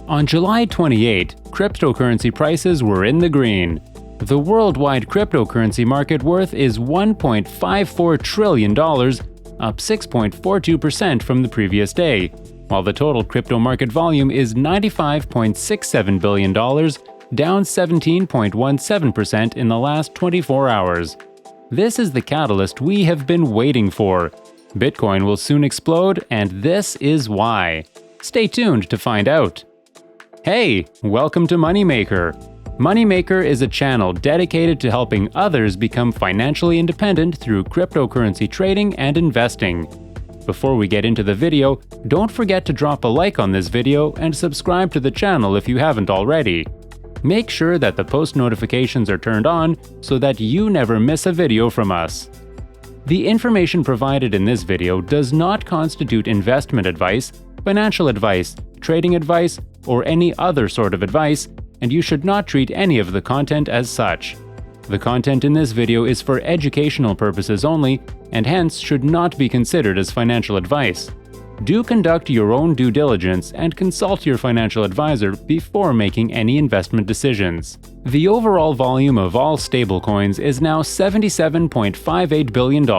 On July 28, cryptocurrency prices were in the green. The worldwide cryptocurrency market worth is $1.54 trillion, up 6.42% from the previous day, while the total crypto market volume is $95.67 billion, down 17.17% in the last 24 hours. This is the catalyst we have been waiting for. Bitcoin will soon explode, and this is why. Stay tuned to find out. Hey, welcome to Moneymaker. Moneymaker is a channel dedicated to helping others become financially independent through cryptocurrency trading and investing. Before we get into the video, don't forget to drop a like on this video and subscribe to the channel if you haven't already. Make sure that the post notifications are turned on so that you never miss a video from us. The information provided in this video does not constitute investment advice, financial advice, trading advice, or any other sort of advice, and you should not treat any of the content as such. The content in this video is for educational purposes only, and hence should not be considered as financial advice. Do conduct your own due diligence and consult your financial advisor before making any investment decisions. The overall volume of all stablecoins is now $77.58 billion,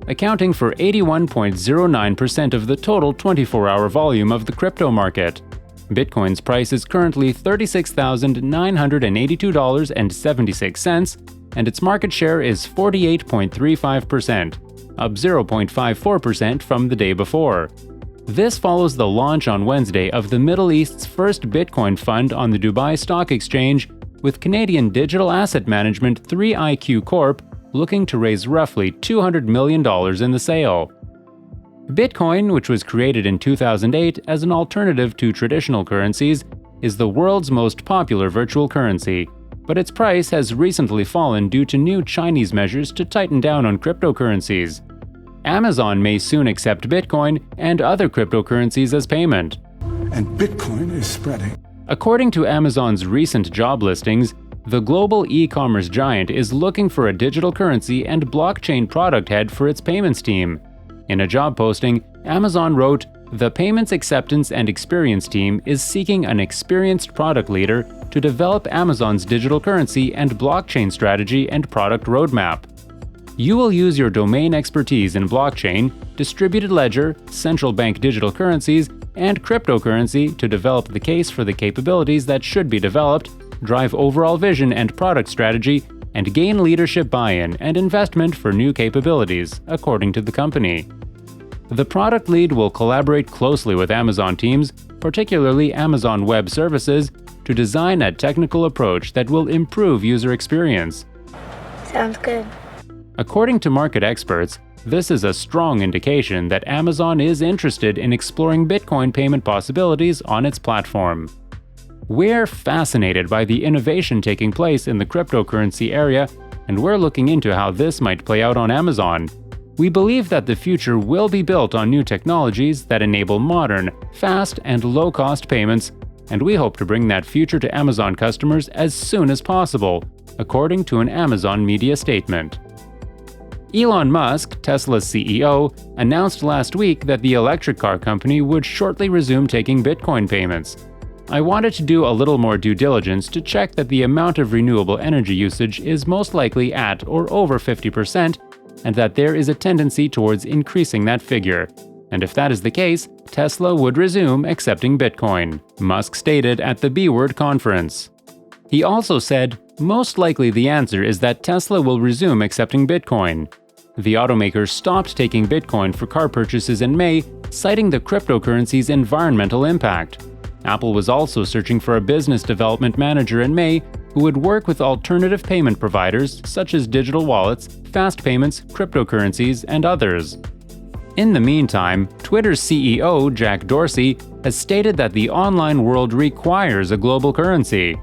accounting for 81.09% of the total 24-hour volume of the crypto market. Bitcoin's price is currently $36,982.76, and its market share is 48.35%, up 0.54% from the day before. This follows the launch on Wednesday of the Middle East's first Bitcoin fund on the Dubai Stock Exchange, with Canadian digital asset management 3iQ Corp looking to raise roughly $200 million in the sale. Bitcoin, which was created in 2008 as an alternative to traditional currencies, is the world's most popular virtual currency, but its price has recently fallen due to new Chinese measures to tighten down on cryptocurrencies. Amazon may soon accept Bitcoin and other cryptocurrencies as payment. And Bitcoin is spreading. According to Amazon's recent job listings, the global e-commerce giant is looking for a digital currency and blockchain product head for its payments team. In a job posting, Amazon wrote, "The payments acceptance and experience team is seeking an experienced product leader to develop Amazon's digital currency and blockchain strategy and product roadmap. You will use your domain expertise in blockchain, distributed ledger, central bank digital currencies, and cryptocurrency to develop the case for the capabilities that should be developed, drive overall vision and product strategy, and gain leadership buy-in and investment for new capabilities," according to the company. The product lead will collaborate closely with Amazon teams, particularly Amazon Web Services, to design a technical approach that will improve user experience. Sounds good. According to market experts, this is a strong indication that Amazon is interested in exploring Bitcoin payment possibilities on its platform. We're fascinated by the innovation taking place in the cryptocurrency area, and we're looking into how this might play out on Amazon. We believe that the future will be built on new technologies that enable modern, fast, and low-cost payments, and we hope to bring that future to Amazon customers as soon as possible, according to an Amazon media statement. Elon Musk, Tesla's CEO, announced last week that the electric car company would shortly resume taking Bitcoin payments. "I wanted to do a little more due diligence to check that the amount of renewable energy usage is most likely at or over 50%, and that there is a tendency towards increasing that figure. And if that is the case, Tesla would resume accepting Bitcoin," Musk stated at the B-Word conference. He also said, "Most likely the answer is that Tesla will resume accepting Bitcoin." The automaker stopped taking Bitcoin for car purchases in May, citing the cryptocurrency's environmental impact. Apple was also searching for a business development manager in May who would work with alternative payment providers such as digital wallets, fast payments, cryptocurrencies, and others. In the meantime, Twitter's CEO, Jack Dorsey, has stated that the online world requires a global currency.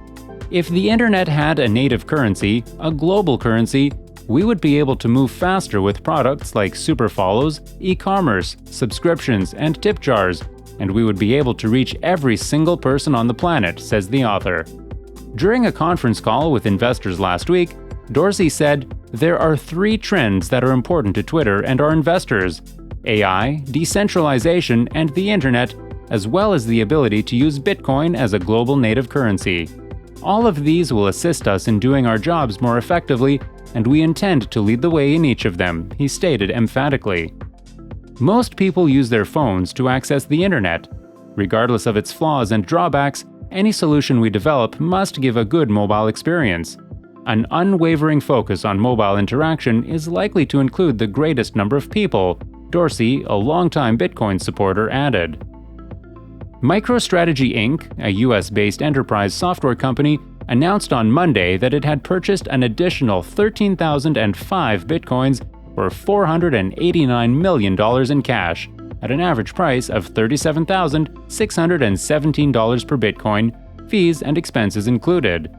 "If the internet had a native currency, a global currency, we would be able to move faster with products like super follows, e-commerce, subscriptions, and tip jars, and we would be able to reach every single person on the planet," says the author. During a conference call with investors last week, Dorsey said, "There are 3 trends that are important to Twitter and our investors: AI, decentralization, and the internet, as well as the ability to use Bitcoin as a global native currency. All of these will assist us in doing our jobs more effectively, and we intend to lead the way in each of them, he stated emphatically. Most people use their phones to access the internet. Regardless of its flaws and drawbacks, any solution we develop must give a good mobile experience. An unwavering focus on mobile interaction is likely to include the greatest number of people, Dorsey, a longtime Bitcoin supporter, added. MicroStrategy Inc., a US-based enterprise software company, announced on Monday that it had purchased an additional 13,005 Bitcoins for $489 million in cash, at an average price of $37,617 per Bitcoin, fees and expenses included.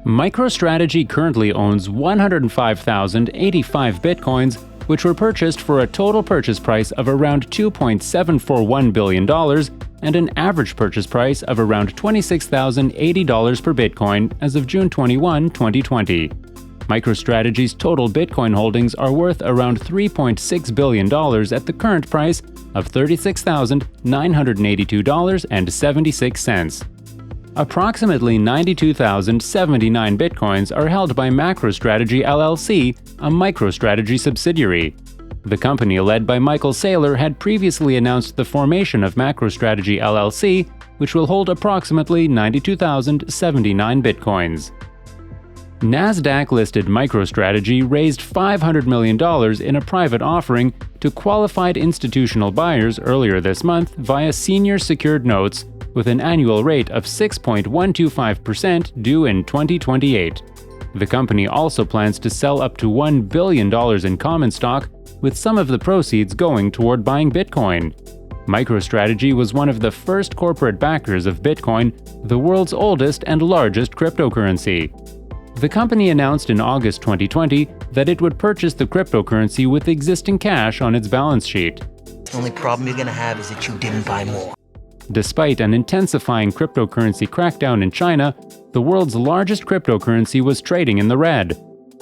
MicroStrategy currently owns 105,085 Bitcoins, which were purchased for a total purchase price of around $2.741 billion and an average purchase price of around $26,080 per Bitcoin as of June 21, 2020. MicroStrategy's total Bitcoin holdings are worth around $3.6 billion at the current price of $36,982.76. Approximately 92,079 Bitcoins are held by MicroStrategy LLC, a MicroStrategy subsidiary. The company led by Michael Saylor had previously announced the formation of MicroStrategy LLC, which will hold approximately 92,079 Bitcoins. Nasdaq-listed MicroStrategy raised $500 million in a private offering to qualified institutional buyers earlier this month via senior secured notes, with an annual rate of 6.125% due in 2028. The company also plans to sell up to $1 billion in common stock, with some of the proceeds going toward buying Bitcoin. MicroStrategy was one of the first corporate backers of Bitcoin, the world's oldest and largest cryptocurrency. The company announced in August 2020 that it would purchase the cryptocurrency with existing cash on its balance sheet. The only problem you're going to have is that you didn't buy more. Despite an intensifying cryptocurrency crackdown in China, the world's largest cryptocurrency was trading in the red.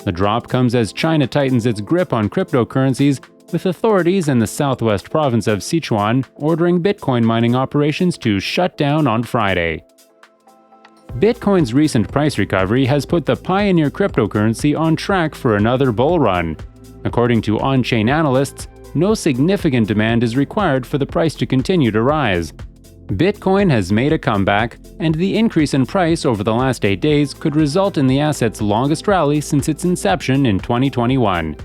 The drop comes as China tightens its grip on cryptocurrencies, with authorities in the southwest province of Sichuan ordering Bitcoin mining operations to shut down on Friday. Bitcoin's recent price recovery has put the pioneer cryptocurrency on track for another bull run. According to on-chain analysts, no significant demand is required for the price to continue to rise. Bitcoin has made a comeback, and the increase in price over the last 8 days could result in the asset's longest rally since its inception in 2021.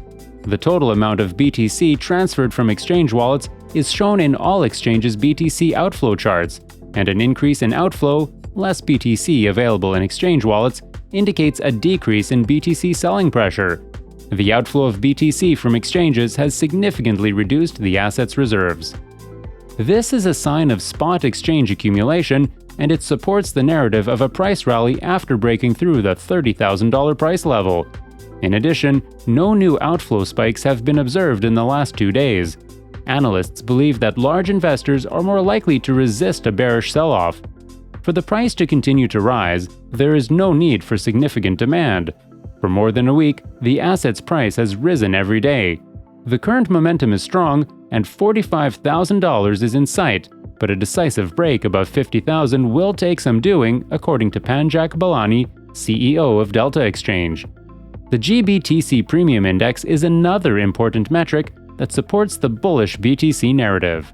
The total amount of BTC transferred from exchange wallets is shown in all exchanges' BTC outflow charts, and an increase in outflow, less BTC available in exchange wallets, indicates a decrease in BTC selling pressure. The outflow of BTC from exchanges has significantly reduced the asset's reserves. This is a sign of spot exchange accumulation, and it supports the narrative of a price rally after breaking through the $30,000 price level. In addition, no new outflow spikes have been observed in the last 2 days. Analysts believe that large investors are more likely to resist a bearish sell-off. For the price to continue to rise, there is no need for significant demand. For more than a week, the asset's price has risen every day. The current momentum is strong, and $45,000 is in sight, but a decisive break above $50,000 will take some doing, according to Panjak Balani, CEO of Delta Exchange. The GBTC Premium Index is another important metric that supports the bullish BTC narrative.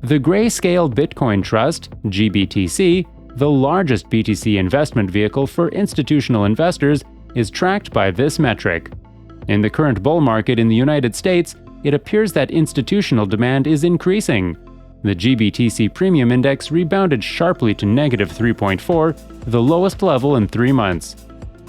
The Grayscale Bitcoin Trust, GBTC, the largest BTC investment vehicle for institutional investors, is tracked by this metric. In the current bull market in the United States, it appears that institutional demand is increasing. The GBTC Premium Index rebounded sharply to -3.4, the lowest level in 3 months.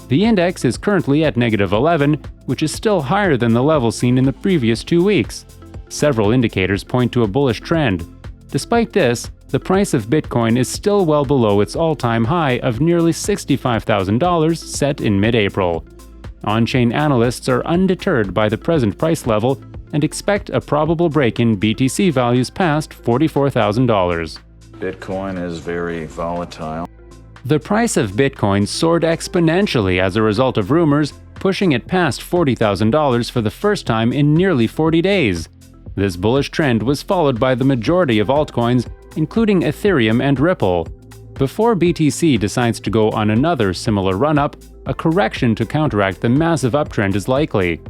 The index is currently at -11, which is still higher than the level seen in the previous 2 weeks. Several indicators point to a bullish trend. Despite this, the price of Bitcoin is still well below its all-time high of nearly $65,000 set in mid-April. On-chain analysts are undeterred by the present price level and expect a probable break in BTC values past $44,000. Bitcoin is very volatile. The price of Bitcoin soared exponentially as a result of rumors, pushing it past $40,000 for the first time in nearly 40 days. This bullish trend was followed by the majority of altcoins, including Ethereum and Ripple. Before BTC decides to go on another similar run-up, a correction to counteract the massive uptrend is likely.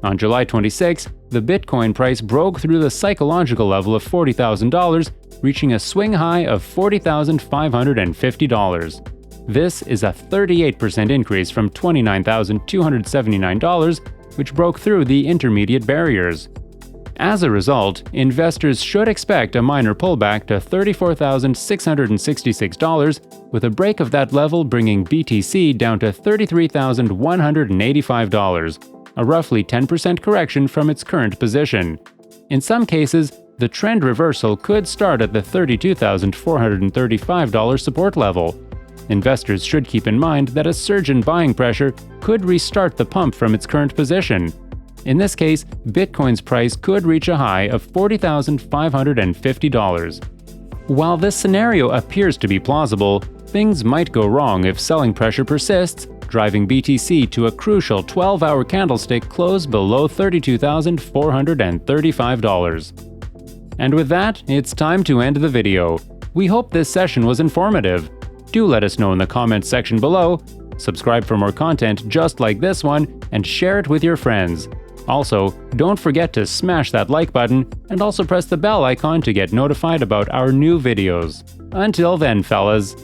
On July 26, the Bitcoin price broke through the psychological level of $40,000, reaching a swing high of $40,550. This is a 38% increase from $29,279, which broke through the intermediate barriers. As a result, investors should expect a minor pullback to $34,666, with a break of that level bringing BTC down to $33,185, a roughly 10% correction from its current position. In some cases, the trend reversal could start at the $32,435 support level. Investors should keep in mind that a surge in buying pressure could restart the pump from its current position. In this case, Bitcoin's price could reach a high of $40,550. While this scenario appears to be plausible, things might go wrong if selling pressure persists, driving BTC to a crucial 12-hour candlestick close below $32,435. And with that, it's time to end the video. We hope this session was informative. Do let us know in the comments section below, subscribe for more content just like this one, and share it with your friends. Also, don't forget to smash that like button and also press the bell icon to get notified about our new videos. Until then, fellas.